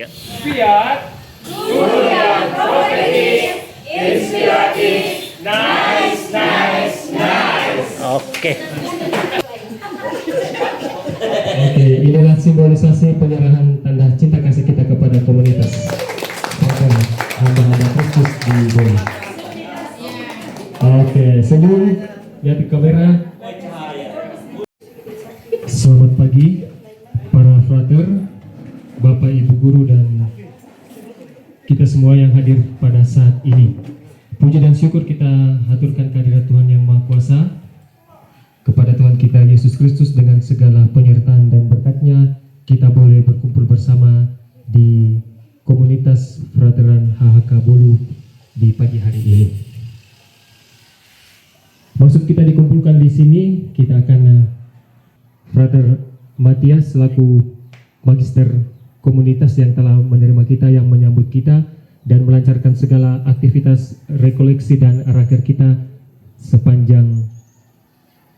Fiat, good and prophetic, inspiratif, nice. Oke, inilah simbolisasi penyerahan tanda cinta kasih kita kepada komunitas hamba-hamba Kristus di Bali. Oke, senyum, lihat di kamera. Selamat pagi para frater, Bapak Ibu guru dan kita semua yang hadir pada saat ini. Puji dan syukur kita haturkan kehadirat Tuhan Yang Maha Kuasa, kepada Tuhan kita Yesus Kristus. Dengan segala penyertaan dan berkat-Nya kita boleh berkumpul bersama di komunitas Frateran HHK Bolu di pagi hari ini. Maksud kita dikumpulkan di sini, kita akan Frater Matias selaku magister komunitas yang telah menerima kita, yang menyambut kita dan melancarkan segala aktivitas rekoleksi dan raker kita sepanjang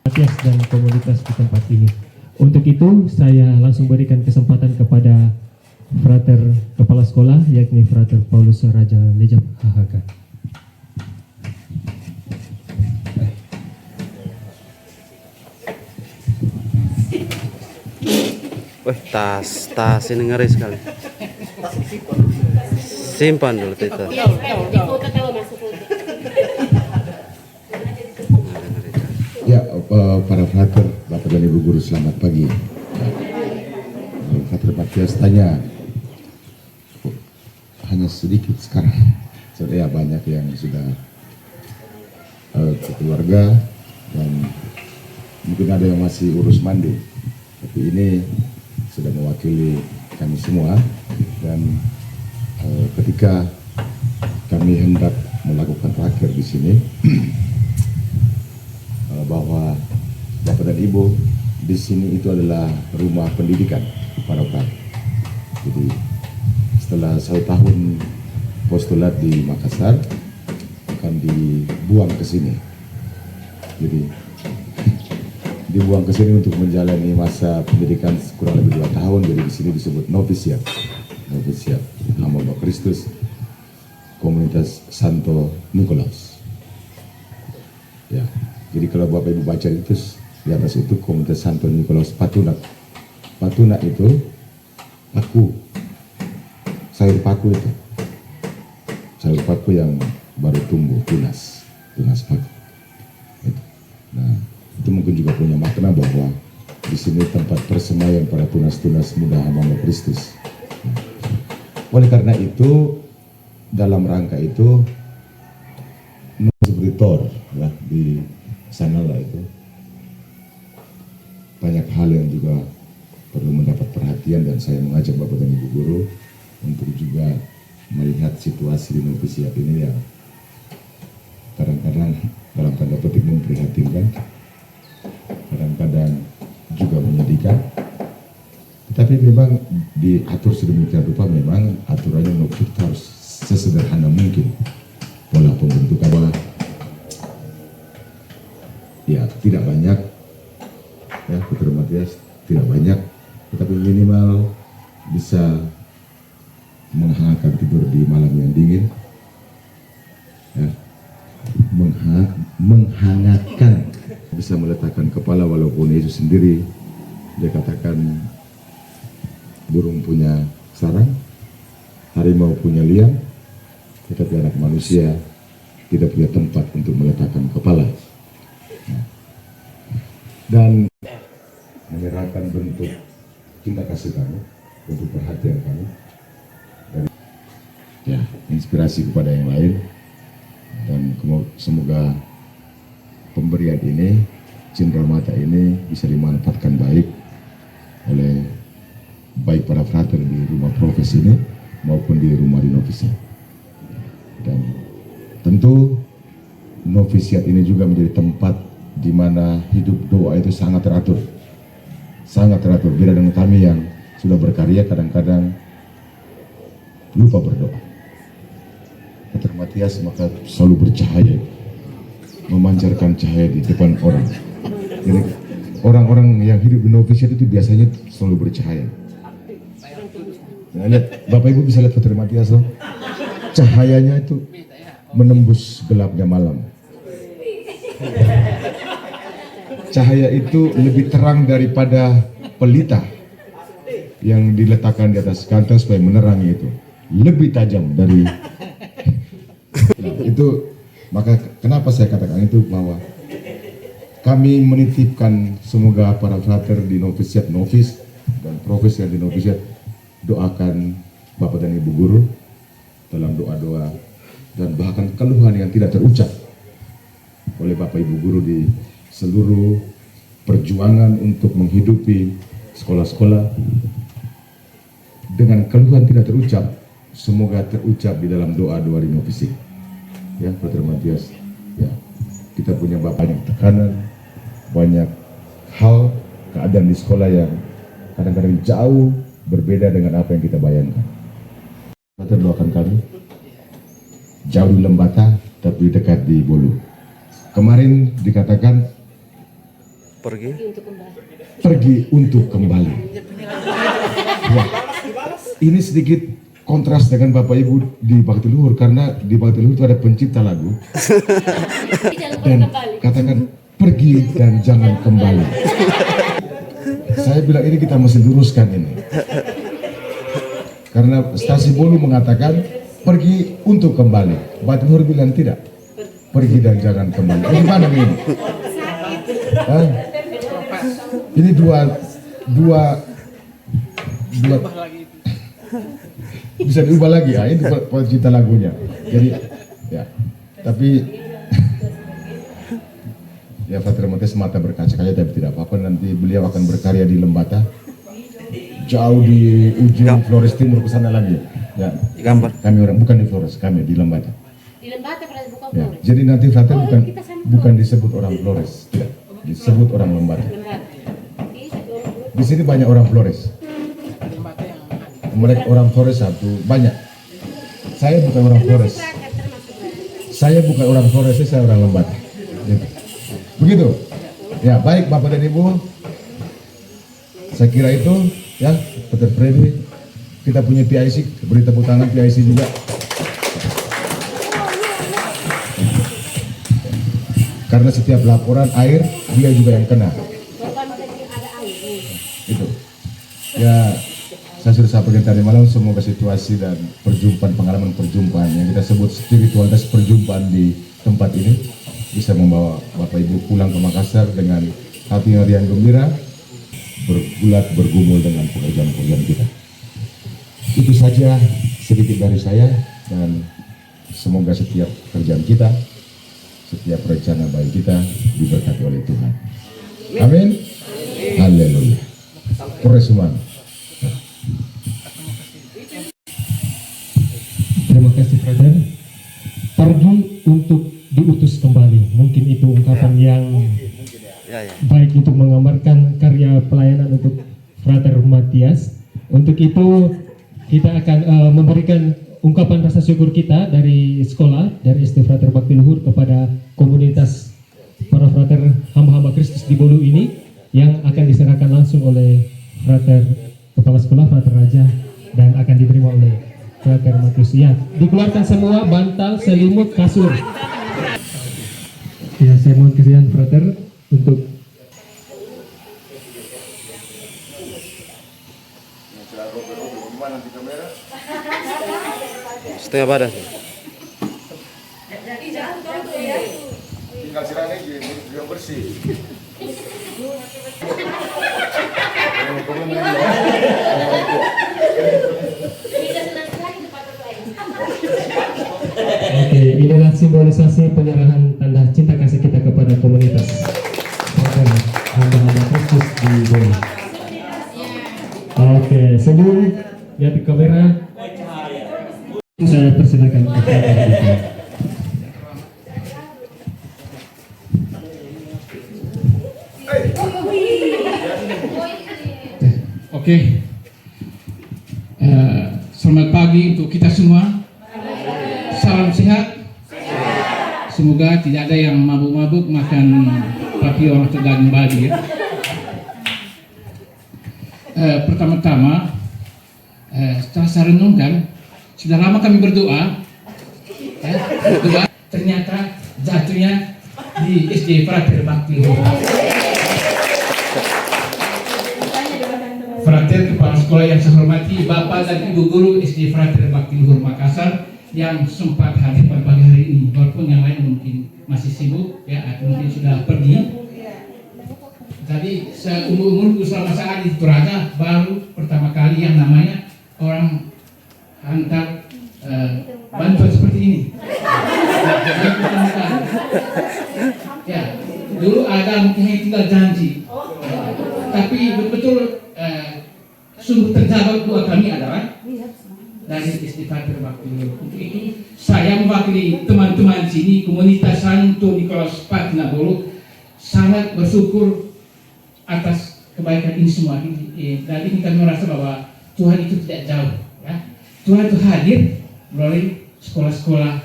Matias dan komunitas di tempat ini. Untuk itu saya langsung berikan kesempatan kepada Frater Kepala Sekolah, yakni Frater Paulus Raja Lejap HHK. Wih, tas ini ngeri sekali. Simpan dulu itu. Ya, para frater, Bapak dan Ibu guru, selamat pagi. Frater Matias tanya, hanya sedikit sekarang. Saya banyak yang sudah keluarga dan mungkin ada yang masih urus mandi. Tapi ini sudah mewakili kami semua, dan ketika kami hendak melakukan raker di sini, bahwa Bapak dan Ibu di sini itu adalah rumah pendidikan para frater. Jadi setelah 1 tahun postulat di Makassar akan dibuang ke sini. Jadi dibuang ke sini untuk menjalani masa pendidikan kurang lebih 2 tahun. Jadi di sini disebut novisiat hamba Kristus komunitas Santo Nikolaus. Ya, jadi kalau Bapak Ibu baca itu di atas itu komunitas Santo Nikolaus Patunak. Patunak itu paku, sayur paku itu, sayur paku yang baru tumbuh, tunas paku. Itu. Nah, itu mungkin juga punya makna bahwa di sini tempat persemaian para tunas-tunas muda hamba Kristus. Oleh karena itu, dalam rangka itu seperti Thor ya, di sana lah itu banyak hal yang juga perlu mendapat perhatian, dan saya mengajak Bapak dan Ibu guru untuk juga melihat situasi di novisiat ini yang kadang-kadang dalam tanda petik memprihatinkan, kadang-kadang juga menyedihkan, tetapi memang diatur sedemikian rupa. Memang aturannya kita harus sesederhana mungkin pola pembentukan. Ya, tidak banyak ya, Putra Matias, tidak banyak, tetapi minimal bisa menghangatkan tidur di malam yang dingin ya, menghangatkan, bisa meletakkan kepala. Walaupun Yesus sendiri dia katakan burung punya sarang, harimau punya liang, tetapi anak manusia tidak punya tempat untuk meletakkan kepala. Dan menyerahkan bentuk cinta kasih kami, bentuk perhatian kami, dan ya, inspirasi kepada yang lain. Dan semoga pemberian ini, cindera mata ini bisa dimanfaatkan baik oleh baik para frater di rumah profes ini maupun di rumah di novisiat. Dan tentu novisiat ini juga menjadi tempat di mana hidup doa itu sangat teratur. Beda dengan kami yang sudah berkarya kadang-kadang lupa berdoa. Frater Matias maka selalu bercahaya, memancarkan cahaya di depan orang. Jadi orang-orang yang hidup di novisiat itu biasanya selalu bercahaya. Nah, lihat, Bapak Ibu bisa lihat Frater Matias loh. Cahayanya itu menembus gelapnya malam. Cahaya itu lebih terang daripada pelita yang diletakkan di atas kancah supaya menerangi itu. Lebih tajam dari itu. Maka kenapa saya katakan itu, bahwa kami menitipkan semoga para frater di novisiat novis dan profes yang di novisiat doakan Bapak dan Ibu guru dalam doa-doa dan bahkan keluhan yang tidak terucap oleh Bapak Ibu guru di seluruh perjuangan untuk menghidupi sekolah-sekolah. Dengan keluhan tidak terucap, semoga terucap di dalam doa-doa di novisi. Ya, Frater Matias, ya, kita punya banyak tekanan, banyak hal, keadaan di sekolah yang kadang-kadang jauh berbeda dengan apa yang kita bayangkan. Frater doakan kami, jauh di Lembata, tapi dekat di Bolu. Kemarin dikatakan pergi untuk kembali. Wah, ini sedikit kontras dengan Bapak Ibu di Bakti Luhur, karena di Bakti Luhur itu ada pencipta lagu dan katakan pergi dan jangan kembali. Saya bilang ini kita mesti luruskan ini, karena stasi Bolu mengatakan pergi untuk kembali, Bakti Luhur bilang tidak, pergi dan jangan kembali. Bagaimana ini? Ini dua bisa diubah lagi ya, itu pencipta lagunya. Jadi ya, tapi ya Frater Matias mata berkaca-kaca, tapi tidak apa-apa, nanti beliau akan berkarya di Lembata, jauh di ujung Flores Timur ke sana lagi. Ya, Gambar. kami orang bukan di Flores, kami di Lembata. Di Lembata pernah buka Ya, Flores. jadi nanti Frater bukan disebut orang Flores, tidak, disebut orang Lembata. Di sini banyak orang Flores. Mereka orang Flores satu banyak. Saya bukan orang Flores. Saya bukan orang Flores, saya orang Lembata. Gitu. Begitu. Ya, baik Bapak dan Ibu. Saya kira itu ya, Frater Freddy. Kita punya PIC, beri tepuk tangan PIC juga. Karena setiap laporan air, dia juga yang kena. Itu. Ya, saya sudah sampaikan tadi malam, semoga situasi dan pengalaman perjumpaan yang kita sebut spiritualitas perjumpaan di tempat ini bisa membawa Bapak Ibu pulang ke Makassar dengan hati yang riang gembira, bergulat bergumul dengan pekerjaan-pekerjaan kita. Itu saja sedikit dari saya, dan semoga setiap pekerjaan kita, setiap rencana baik kita diberkati oleh Tuhan. Amin. Haleluya. Koresuman. Terima kasih Frater. Pergi untuk diutus kembali. Mungkin itu ungkapan yang baik untuk menggambarkan karya pelayanan untuk Frater Matias. Untuk itu kita akan memberikan ungkapan rasa syukur kita dari sekolah, dari SD Frater Bakti Luhur kepada komunitas para frater hamba-hamba Kristus di Bolu ini, yang akan diserahkan langsung oleh Frater Kepala Sekolah, Frater Raja, dan akan diterima oleh Frater Matius. Ya, dikeluarkan semua bantal, selimut, kasur. Ya, saya mohon kesediaan Frater untuk Setengah badan. Tinggal sirane yang bersih. Oke, inilah simbolisasi penyerahan tanda cinta kasih kita kepada komunitas hamba-hamba Kristus di Bolu. Oke, sebelum lihat di kamera, saya persilakan kepada kita. Oke. Selamat pagi untuk kita semua. Salam sehat. Semoga tidak ada yang mabuk-mabuk makan papi orang Tegal Bali ya. Pertama-tama setelah saya renungkan, sudah lama kami berdoa, ya, berdoa, ternyata jatuhnya di SD Frater Bakti Luhur. Frater kepala sekolah yang saya hormati, Bapak dan Ibu guru SD Frater Bakti Luhur Makassar yang sempat hadir pada pagi hari ini, walaupun yang lain mungkin masih sibuk, ya, atau mungkin sudah pergi. Tadi seumur-umur selama saya di Toraja baru pertama kali yang namanya orang hantar bantuan seperti ini. Ya, dulu ada mungkin yang tinggal janji, tapi betul-betul sungguh terjawab doa kami adalah dari SD Frater Bakti Luhur. Untuk itu saya mewakili teman-teman sini komunitas Santo Nikolaus Patinabolo sangat bersyukur atas kebaikan ini semua. Dan ini kami merasa bahwa Tuhan itu tidak jauh, ya. Tuhan itu hadir melalui sekolah-sekolah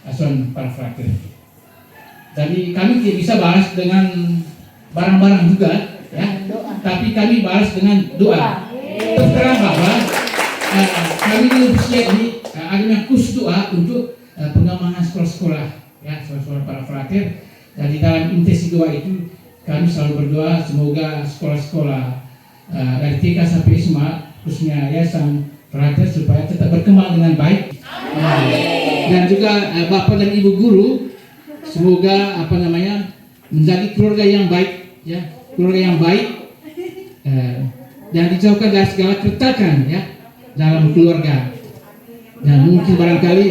asuhan para frater. Jadi kami tidak bisa balas dengan barang-barang juga, ya, tapi kami balas dengan doa. Terang bahwa kami di usia ini ada khusus doa untuk pengembangan sekolah-sekolah, ya, sekolah-sekolah para frater. Jadi dalam intensi doa itu kami selalu berdoa semoga sekolah-sekolah dari TK sampai SMA, khususnya yayasan frater, supaya tetap berkembang dengan baik. Dan juga Bapak dan Ibu guru semoga menjadi keluarga yang baik, ya, keluarga yang baik, dan dijauhkan dari segala keretakan, ya, dalam keluarga. Dan mungkin barangkali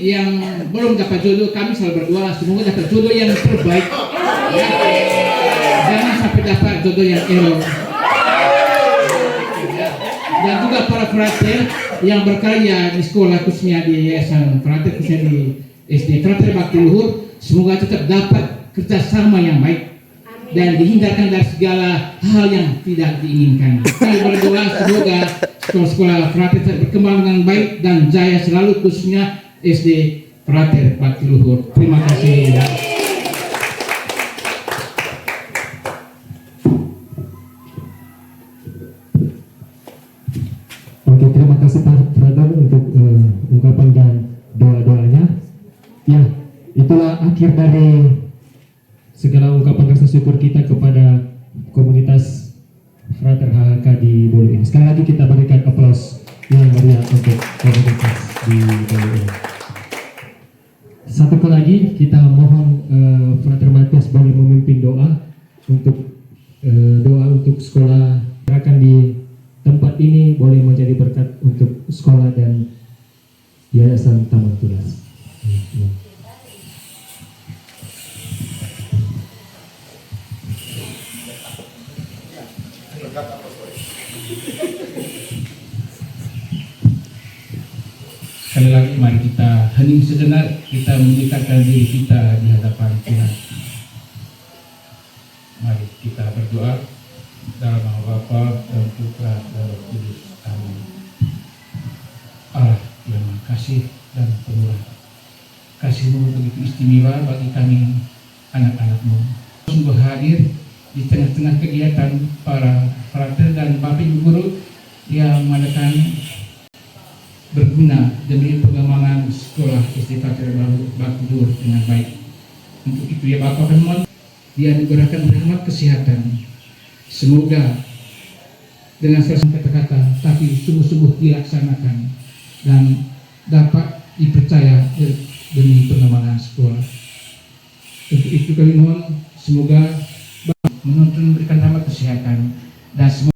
yang belum dapat jodoh, kami selalu berdoa semoga dapat jodoh yang terbaik, ya. Jangan sampai dapat jodoh yang error. Dan juga para frater yang berkarya di sekolah, khususnya di yayasan frater, khususnya di SD Frater Bakti Luhur, semoga tetap dapat kerjasama yang baik dan dihindarkan dari segala hal yang tidak diinginkan. Kami berdoa semoga sekolah-sekolah frater berkembang dengan baik dan jaya selalu, khususnya SD Frater Bakti Luhur. Terima kasih. Oke, terima kasih Pak Frater untuk ungkapan dan doa-doanya. Ya, itulah akhir dari segala ungkapan rasa syukur kita kepada komunitas Frater HHK di Bolu ini. Sekali lagi kita berikan aplaus yang meriah untuk komunitas di Bolu ini. Satu kali lagi kita mohon Frater Matias boleh memimpin doa untuk sekolah gerakan di tempat ini, boleh menjadi berkat untuk sekolah dan yayasan Taman Tunas. Sekali lagi mari kita hening sejenak, kita mendekatkan diri kita di hadapan Tuhan. Mari kita berdoa dalam nama Bapa dan Putra dan Roh Kudus. Amin. Allah yang Maha Kasih dan Pemurah, kasih-Mu begitu istimewa bagi kami anak-anak-Mu. Sungguh hadir di tengah-tengah kegiatan para frater dan Bapak Ibu guru yang mengadakan berguna demi pengembangan sekolah SD Frater Bakti Luhur dengan baik. Untuk itu ya Bapak kami mohon dianugerahkan rahmat kesehatan. Semoga dengan selesai kata-kata tapi sungguh-sungguh dilaksanakan dan dapat dipercaya demi pengembangan sekolah. Untuk itu kami mohon semoga